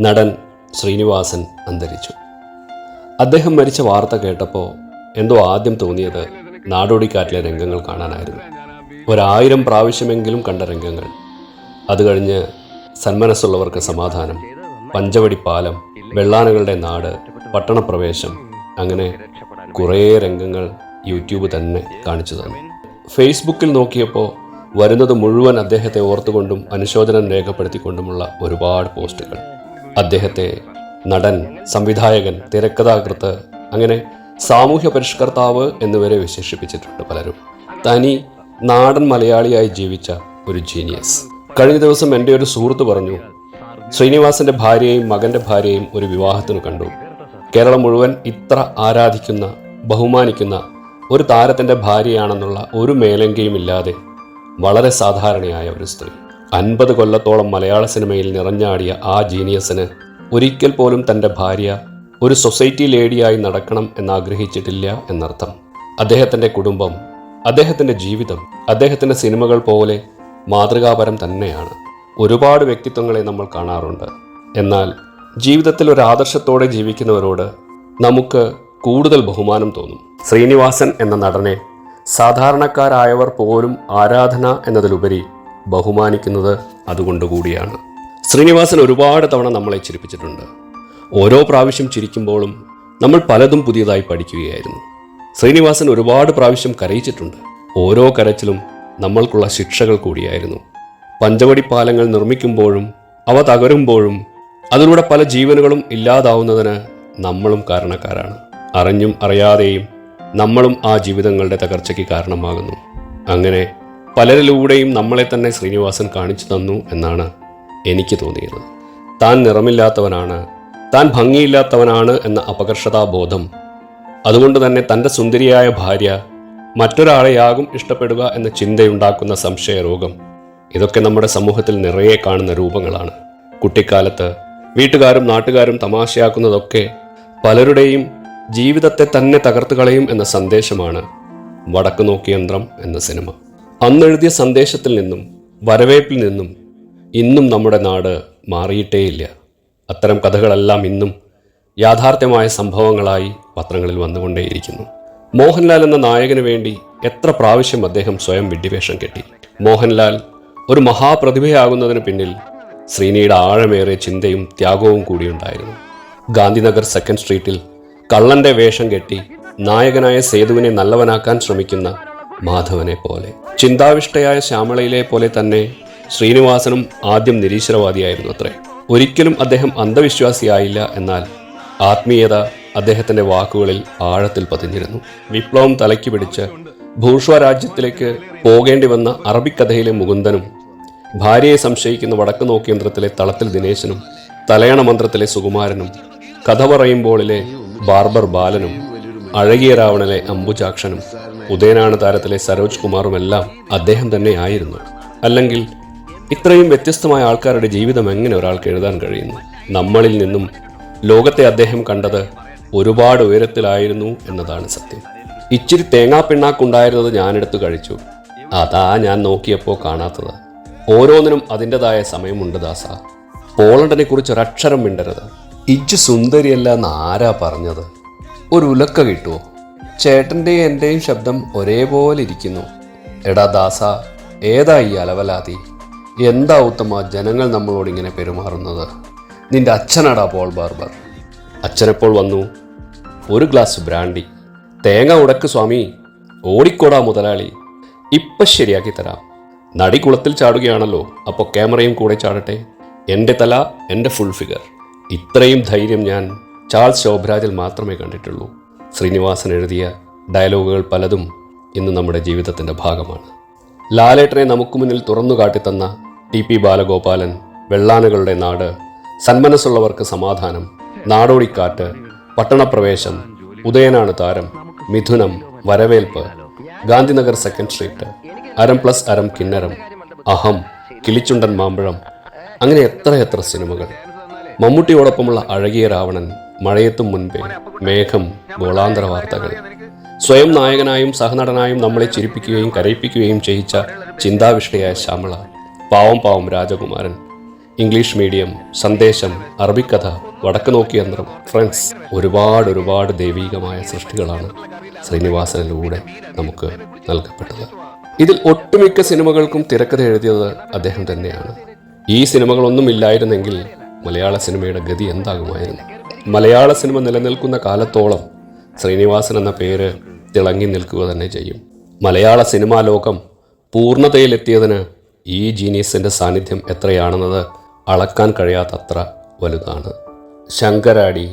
നടൻ ശ്രീനിവാസൻ അന്തരിച്ചു. അദ്ദേഹം മരിച്ച വാർത്ത കേട്ടപ്പോൾ എന്തോ ആദ്യം തോന്നിയത് നാടോടിക്കാറ്റിലെ രംഗങ്ങൾ കാണാനായിരുന്നു. 1000 പ്രാവശ്യമെങ്കിലും കണ്ട രംഗങ്ങൾ. അത് കഴിഞ്ഞ് സന്മനസ്സുള്ളവർക്ക് സമാധാനം, പഞ്ചവടി പാലം, വെള്ളാനകളുടെ നാട്, പട്ടണപ്രവേശം, അങ്ങനെ കുറേ രംഗങ്ങൾ യൂട്യൂബ് തന്നെ കാണിച്ചു തന്നു. ഫേസ്ബുക്കിൽ നോക്കിയപ്പോൾ വരുന്നത് മുഴുവൻ അദ്ദേഹത്തെ ഓർത്തുകൊണ്ടും അനുശോചനം രേഖപ്പെടുത്തിക്കൊണ്ടുമുള്ള ഒരുപാട് പോസ്റ്റുകൾ. അദ്ദേഹത്തെ നടൻ, സംവിധായകൻ, തിരക്കഥാകൃത്ത്, അങ്ങനെ സാമൂഹ്യ പരിഷ്കർത്താവ് എന്നിവരെ വിശേഷിപ്പിച്ചിട്ടുണ്ട് പലരും. തനി നാടൻ മലയാളിയായി ജീവിച്ച ഒരു ജീനിയസ്. കഴിഞ്ഞ ദിവസം എൻ്റെ ഒരു സുഹൃത്ത് പറഞ്ഞു, ശ്രീനിവാസന്റെ ഭാര്യയെയും മകന്റെ ഭാര്യയെയും ഒരു വിവാഹത്തിന് കണ്ടു. കേരളം മുഴുവൻ ഇത്ര ആരാധിക്കുന്ന, ബഹുമാനിക്കുന്ന ഒരു താരത്തിന്റെ ഭാര്യയാണെന്നുള്ള ഒരു മേലങ്കയും ഇല്ലാതെ വളരെ സാധാരണയായ ഒരു സ്ത്രീ. 50 കൊല്ലത്തോളം മലയാള സിനിമയിൽ നിറഞ്ഞാടിയ ആ ജീനിയസിന് ഒരിക്കൽ പോലും തൻ്റെ ഭാര്യ ഒരു സൊസൈറ്റി ലേഡിയായി നടക്കണം എന്നാഗ്രഹിച്ചിട്ടില്ല എന്നർത്ഥം. അദ്ദേഹത്തിൻ്റെ കുടുംബം, അദ്ദേഹത്തിൻ്റെ ജീവിതം, അദ്ദേഹത്തിൻ്റെ സിനിമകൾ പോലെ മാതൃകാപരം തന്നെയാണ്. ഒരുപാട് വ്യക്തിത്വങ്ങളെ നമ്മൾ കാണാറുണ്ട്. എന്നാൽ ജീവിതത്തിൽ ഒരു ആദർശത്തോടെ ജീവിക്കുന്നവരോട് നമുക്ക് കൂടുതൽ ബഹുമാനം തോന്നും. ശ്രീനിവാസൻ എന്ന നടനെ സാധാരണക്കാരായവർ പോലും ആരാധന എന്നതിലുപരി ബഹുമാനിക്കുന്നത് അതുകൊണ്ടുകൂടിയാണ്. ശ്രീനിവാസൻ ഒരുപാട് തവണ നമ്മളെ ചിരിപ്പിച്ചിട്ടുണ്ട്. ഓരോ പ്രാവശ്യം ചിരിക്കുമ്പോഴും നമ്മൾ പലതും പുതിയതായി പഠിക്കുകയായിരുന്നു. ശ്രീനിവാസൻ ഒരുപാട് പ്രാവശ്യം കരയിച്ചിട്ടുണ്ട്. ഓരോ കരച്ചിലും നമ്മൾക്കുള്ള ശിക്ഷകൾ കൂടിയായിരുന്നു. പഞ്ചവടി പാലങ്ങൾ നിർമ്മിക്കുമ്പോഴും അവ തകരുമ്പോഴും അതിലൂടെ പല ജീവനുകളും ഇല്ലാതാവുന്നതിന് നമ്മളും കാരണക്കാരാണ്. അറിഞ്ഞും അറിയാതെയും നമ്മളും ആ ജീവിതങ്ങളുടെ തകർച്ചയ്ക്ക് കാരണമാകുന്നു. അങ്ങനെ പലരിലൂടെയും നമ്മളെ തന്നെ ശ്രീനിവാസൻ കാണിച്ചു തന്നു എന്നാണ് എനിക്ക് തോന്നിയത്. താൻ നിറമില്ലാത്തവനാണ്, താൻ ഭംഗിയില്ലാത്തവനാണ് എന്ന അപകർഷതാബോധം, അതുകൊണ്ട് തന്നെ തൻ്റെ സുന്ദരിയായ ഭാര്യ മറ്റൊരാളെയാകും ഇഷ്ടപ്പെടുക എന്ന ചിന്തയുണ്ടാക്കുന്ന സംശയരോഗം, ഇതൊക്കെ നമ്മുടെ സമൂഹത്തിൽ നിറയെ കാണുന്ന രൂപങ്ങളാണ്. കുട്ടിക്കാലത്ത് വീട്ടുകാരും നാട്ടുകാരും തമാശയാക്കുന്നതൊക്കെ പലരുടെയും ജീവിതത്തെ തന്നെ തകർത്തു കളയും എന്ന സന്ദേശമാണ് വടക്ക് നോക്കി യന്ത്രം എന്ന സിനിമ. അന്നെഴുതിയ സന്ദേശത്തിൽ നിന്നും വരവേപ്പിൽ നിന്നും ഇന്നും നമ്മുടെ നാട് മാറിയിട്ടേയില്ല. അത്തരം കഥകളെല്ലാം ഇന്നും യാഥാർത്ഥ്യമായ സംഭവങ്ങളായി പത്രങ്ങളിൽ വന്നുകൊണ്ടേയിരിക്കുന്നു. മോഹൻലാൽ എന്ന നായകന് വേണ്ടി എത്ര പ്രാവശ്യം അദ്ദേഹം സ്വയം വിഡ്ഢിവേഷം കെട്ടി. മോഹൻലാൽ ഒരു മഹാപ്രതിഭയാകുന്നതിന് പിന്നിൽ ശ്രീനിയുടെ ആഴമേറിയ ചിന്തയും ത്യാഗവും കൂടിയുണ്ടായിരുന്നു. ഗാന്ധിനഗർ 2nd സ്ട്രീറ്റിൽ കള്ളന്റെ വേഷം കെട്ടി നായകനായ സേതുവിനെ നല്ലവനാക്കാൻ ശ്രമിക്കുന്ന മാധവനെ പോലെ, ചിന്താവിഷ്ടയായ ശ്യാമളയിലെ പോലെ തന്നെ ശ്രീനിവാസനും ആദ്യം നിരീശ്വരവാദിയായിരുന്നു അത്രേ. ഒരിക്കലും അദ്ദേഹം അന്ധവിശ്വാസിയായില്ല. എന്നാൽ ആത്മീയത അദ്ദേഹത്തിന്റെ വാക്കുകളിൽ ആഴത്തിൽ പതിഞ്ഞിരുന്നു. വിപ്ലവം തലയ്ക്ക് പിടിച്ച് ഭൂർഷ്വ രാജ്യത്തിലേക്ക് പോകേണ്ടി വന്ന അറബിക്കഥയിലെ മുകുന്ദനും, ഭാര്യയെ സംശയിക്കുന്ന വടക്ക് നോക്കിയന്ത്രത്തിലെ തളത്തിൽ ദിനേശനും, തലയണ മന്ത്രത്തിലെ സുകുമാരനും, കഥ പറയുമ്പോളിലെ ബാർബർ ബാലനും, അഴകിയ രാവണനിലെ അംബുജാക്ഷനും, ഉദയനാണ് താരത്തിലെ സരോജ് കുമാറുമെല്ലാം അദ്ദേഹം തന്നെ ആയിരുന്നു. അല്ലെങ്കിൽ ഇത്രയും വ്യത്യസ്തമായ ആൾക്കാരുടെ ജീവിതം എങ്ങനെ ഒരാൾക്ക് എഴുതാൻ കഴിയുന്നു? നമ്മളിൽ നിന്നും ലോകത്തെ അദ്ദേഹം കണ്ടത് ഒരുപാട് ഉയരത്തിലായിരുന്നു എന്നതാണ് സത്യം. ഇച്ചിരി തേങ്ങാപ്പിണ്ണാക്കുണ്ടായിരുന്നത് ഞാനെടുത്ത് കഴിച്ചു, അതാ ഞാൻ നോക്കിയപ്പോൾ കാണാത്തത്. ഓരോന്നിനും അതിൻ്റെതായ സമയമുണ്ട് ദാസ. പോളണ്ടിനെ കുറിച്ച് ഒരക്ഷരം മിണ്ടരുത്. ഇജ്ജ് സുന്ദരിയല്ല എന്ന് ആരാ പറഞ്ഞത്? ഒരു ഉലക്ക കിട്ടുമോ? ചേട്ടൻ്റെയും എൻ്റെയും ശബ്ദം ഒരേപോലെ ഇരിക്കുന്നു. എടാ ദാസ, ഏതാ ഈ അലവലാതി? എന്താ ഉത്തമ ജനങ്ങൾ നമ്മളോട് ഇങ്ങനെ പെരുമാറുന്നത്? നിന്റെ അച്ഛനാടാ പോൾ ബാർബർ. അച്ഛനെപ്പോൾ വന്നു? ഒരു ഗ്ലാസ് ബ്രാൻഡി. തേങ്ങ ഉടക്ക് സ്വാമി, ഓടിക്കോടാ മുതലാളി, ഇപ്പം ശരിയാക്കി തരാം. നടി കുളത്തിൽ ചാടുകയാണല്ലോ, അപ്പോൾ ക്യാമറയും കൂടെ ചാടട്ടെ. എൻ്റെ തല, എൻ്റെ ഫുൾ ഫിഗർ. ഇത്രയും ധൈര്യം ഞാൻ ചാൾസ് ശോഭരാജിൽ മാത്രമേ കണ്ടിട്ടുള്ളൂ. ശ്രീനിവാസൻ എഴുതിയ ഡയലോഗുകൾ പലതും ഇന്ന് നമ്മുടെ ജീവിതത്തിൻ്റെ ഭാഗമാണ്. ലാലേട്ടനെ നമുക്ക് മുന്നിൽ തുറന്നു കാട്ടിത്തന്ന TP ബാലഗോപാലൻ, വെള്ളാനകളുടെ നാട്, സന്മനസ്സുള്ളവർക്ക് സമാധാനം, നാടോടിക്കാറ്റ്, പട്ടണപ്രവേശം, ഉദയനാണ് താരം, മിഥുനം, വരവേൽപ്പ്, ഗാന്ധിനഗർ 2nd സ്ട്രീറ്റ്, അരം പ്ലസ് അരം കിന്നരം, അഹം, കിളിച്ചുണ്ടൻ മാമ്പഴം, അങ്ങനെ എത്രയെത്ര സിനിമകൾ. മമ്മൂട്ടിയോടൊപ്പമുള്ള അഴകിയ രാവണൻ, മഴയെത്തും മുൻപേ, മേഘം, ഗോളാന്തര വാർത്തകൾ. സ്വയം നായകനായും സഹനടനായും നമ്മളെ ചിരിപ്പിക്കുകയും കരയിപ്പിക്കുകയും ചെയ്യിച്ച ചിന്താവിഷ്ടയായ ശ്യാമള, പാവം പാവം രാജകുമാരൻ, ഇംഗ്ലീഷ് മീഡിയം, സന്ദേശം, അറബിക്കഥ, വടക്ക് നോക്കി യന്ത്രം, ഫ്രണ്ട്സ്, ഒരുപാട് ദൈവീകമായ സൃഷ്ടികളാണ് ശ്രീനിവാസനിലൂടെ നമുക്ക് നൽകപ്പെട്ടത്. ഇതിൽ ഒട്ടുമിക്ക സിനിമകൾക്കും തിരക്കഥ എഴുതിയത് അദ്ദേഹം തന്നെയാണ്. ഈ സിനിമകളൊന്നും ഇല്ലായിരുന്നെങ്കിൽ മലയാള സിനിമയുടെ ഗതി എന്താകുമായിരുന്നു? മലയാള സിനിമ നിലനിൽക്കുന്ന കാലത്തോളം ശ്രീനിവാസൻ എന്ന പേര് തിളങ്ങി നിൽക്കുക തന്നെ ചെയ്യും. മലയാള സിനിമാ ലോകം പൂർണ്ണതയിലെത്തിയതിന് ഈ ജീനിയസിൻ്റെ സാന്നിധ്യം എത്രയാണെന്നത് അളക്കാൻ കഴിയാത്തത്ര വലുതാണ്. ശങ്കരാടി,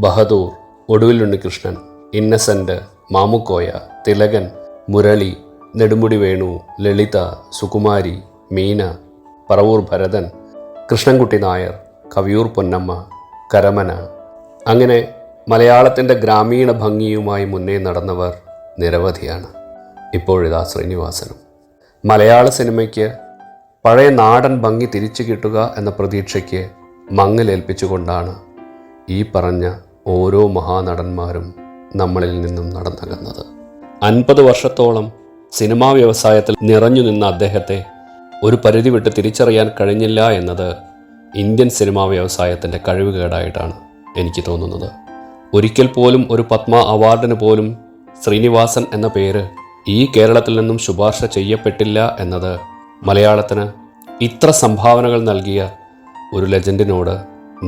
ബഹദൂർ, ഒടുവിൽ ഉണ്ണികൃഷ്ണൻ, ഇന്നസെൻ്റ്, മാമുക്കോയ, തിലകൻ, മുരളി, നെടുമുടി വേണു, ലളിത, സുകുമാരി, മീന, പറവൂർ ഭരതൻ, കൃഷ്ണൻകുട്ടി നായർ, കവിയൂർ പൊന്നമ്മ, കരമന, അങ്ങനെ മലയാളത്തിൻ്റെ ഗ്രാമീണ ഭംഗിയുമായി മുന്നേ നടന്നവർ നിരവധിയാണ്. ഇപ്പോഴിതാ ശ്രീനിവാസനും. മലയാള സിനിമയ്ക്ക് പഴയ നാടൻ ഭംഗി തിരിച്ചു കിട്ടുക എന്ന പ്രതീക്ഷയ്ക്ക് മങ്ങലേൽപ്പിച്ചുകൊണ്ടാണ് ഈ പറഞ്ഞ ഓരോ മഹാനടന്മാരും നമ്മളിൽ നിന്നും നടന്നകന്നത്. 50 വർഷത്തോളം സിനിമാ വ്യവസായത്തിൽ നിറഞ്ഞു നിന്ന അദ്ദേഹത്തെ ഒരു പരിധി വിട്ട് തിരിച്ചറിയാൻ കഴിഞ്ഞില്ല എന്നത് ഇന്ത്യൻ സിനിമാ വ്യവസായത്തിൻ്റെ കഴിവുകേടായിട്ടാണ് എനിക്ക് തോന്നുന്നത്. ഒരിക്കൽ പോലും ഒരു പത്മ അവാർഡിന് പോലും ശ്രീനിവാസൻ എന്ന പേര് ഈ കേരളത്തിൽ നിന്നും ശുപാർശ ചെയ്യപ്പെട്ടില്ല എന്നത് മലയാളത്തിന് ഇത്ര സംഭാവനകൾ നൽകിയ ഒരു ലെജൻഡിനോട്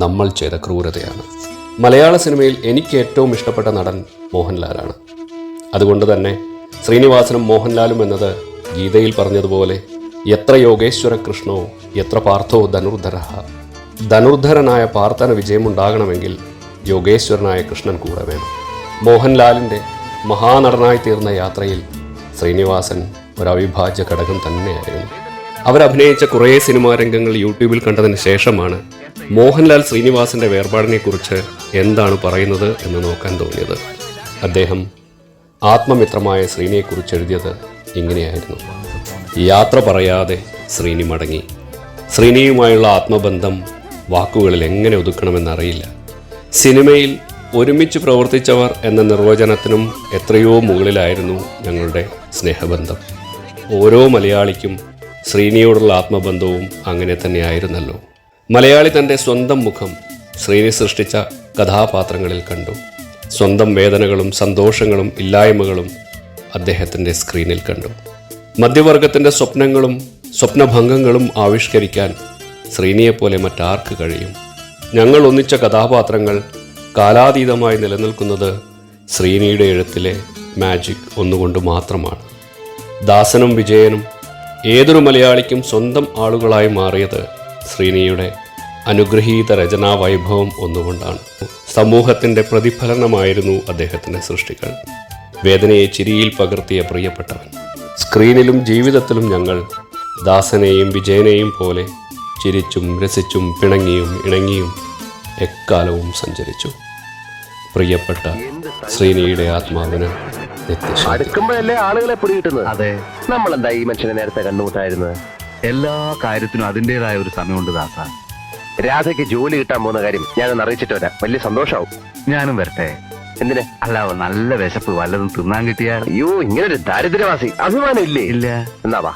നമ്മൾ ചെയ്ത ക്രൂരതയാണ്. മലയാള സിനിമയിൽ എനിക്ക് ഏറ്റവും ഇഷ്ടപ്പെട്ട നടൻ മോഹൻലാലാണ്. അതുകൊണ്ട് തന്നെ ശ്രീനിവാസനും മോഹൻലാലും എന്നത് ഗീതയിൽ പറഞ്ഞതുപോലെ എത്ര യോഗേശ്വര കൃഷ്ണോ എത്ര പാർത്ഥോ ധനുർധരഃ. ധനുർധരനായ പാർത്ഥന വിജയമുണ്ടാകണമെങ്കിൽ യോഗേശ്വരനായ കൃഷ്ണൻ കൂടെ വേണം. മോഹൻലാലിൻ്റെ മഹാനടനായി തീർന്ന യാത്രയിൽ ശ്രീനിവാസൻ ഒരു അവിഭാജ്യ ഘടകം തന്നെയായിരുന്നു. അവരഭിനയിച്ച കുറേ സിനിമാ രംഗങ്ങൾ യൂട്യൂബിൽ കണ്ടതിന് ശേഷമാണ് മോഹൻലാൽ ശ്രീനിവാസൻ്റെ വേർപാടിനെക്കുറിച്ച് എന്താണ് പറയുന്നത് എന്ന് നോക്കാൻ തോന്നിയത്. അദ്ദേഹം ആത്മമിത്രമായ ശ്രീനിയെക്കുറിച്ച് എഴുതിയത് ഇങ്ങനെയായിരുന്നു: യാത്ര പറയാതെ ശ്രീനി മടങ്ങി. ശ്രീനിയുമായുള്ള ആത്മബന്ധം വാക്കുകളിൽ എങ്ങനെ ഒതുക്കണമെന്നറിയില്ല. സിനിമയിൽ ഒരുമിച്ച് പ്രവർത്തിച്ചവർ എന്ന നിർവചനത്തിനും എത്രയോ മുകളിലായിരുന്നു ഞങ്ങളുടെ സ്നേഹബന്ധം. ഓരോ മലയാളിക്കും ശ്രീനിയോടുള്ള ആത്മബന്ധവും അങ്ങനെ തന്നെയായിരുന്നല്ലോ. മലയാളി തൻ്റെ സ്വന്തം മുഖം ശ്രീനി സൃഷ്ടിച്ച കഥാപാത്രങ്ങളിൽ കണ്ടു. സ്വന്തം വേദനകളും സന്തോഷങ്ങളും ഇല്ലായ്മകളും അദ്ദേഹത്തിൻ്റെ സ്ക്രീനിൽ കണ്ടു. മധ്യവർഗത്തിൻ്റെ സ്വപ്നങ്ങളും സ്വപ്നഭംഗങ്ങളും ആവിഷ്കരിക്കാൻ ശ്രീനിയെപ്പോലെ മറ്റാർക്ക് കഴിയും? ഞങ്ങൾ ഒന്നിച്ച കഥാപാത്രങ്ങൾ കാലാതീതമായി നിലനിൽക്കുന്നത് ശ്രീനിയുടെ എഴുത്തിലെ മാജിക് ഒന്നുകൊണ്ട് മാത്രമാണ്. ദാസനും വിജയനും ഏതൊരു മലയാളിക്കും സ്വന്തം ആളുകളായി മാറിയത് ശ്രീനിയുടെ അനുഗ്രഹീത രചനാ വൈഭവം ഒന്നുകൊണ്ടാണ്. സമൂഹത്തിൻ്റെ പ്രതിഫലനമായിരുന്നു അദ്ദേഹത്തിൻ്റെ സൃഷ്ടികൾ. വേദനയെ ചിരിയിൽ പകർത്തിയ പ്രിയപ്പെട്ടവൻ. സ്ക്രീനിലും ജീവിതത്തിലും ഞങ്ങൾ ദാസനെയും വിജയനെയും പോലെ ചിരിച്ചും രസിച്ചും പിണങ്ങിയും ഇണങ്ങിയും എക്കാലവും സഞ്ചരിച്ചു. പ്രിയപ്പെട്ട ശ്രീനിയുടെ ആത്മാവിന് അടുക്കുമ്പോഴല്ലേ ആളുകളെ പിടികിട്ടുന്നത്. അതെ, നമ്മളെന്താ ഈ മനുഷ്യനെ നേരത്തെ കണ്ടുമുട്ടായിരുന്നത്? എല്ലാ കാര്യത്തിനും അതിൻ്റെതായ ഒരു സമയമുണ്ട് ദാസ. രാധയ്ക്ക് ജോലി കിട്ടാൻ പോകുന്ന കാര്യം ഞാനൊന്ന് അറിയിച്ചിട്ട് വരാം. വലിയ സന്തോഷാവും. ഞാനും വരട്ടെ. എന്തിന്? അല്ല, നല്ല വിശപ്പ്, വല്ലതും തിന്നാൻ കിട്ടിയാൽ. അയ്യോ, ഇങ്ങനൊരു ദാരിദ്ര്യവാസി അഭിമാനം ഇല്ലേ? ഇല്ല. എന്നാ വാ.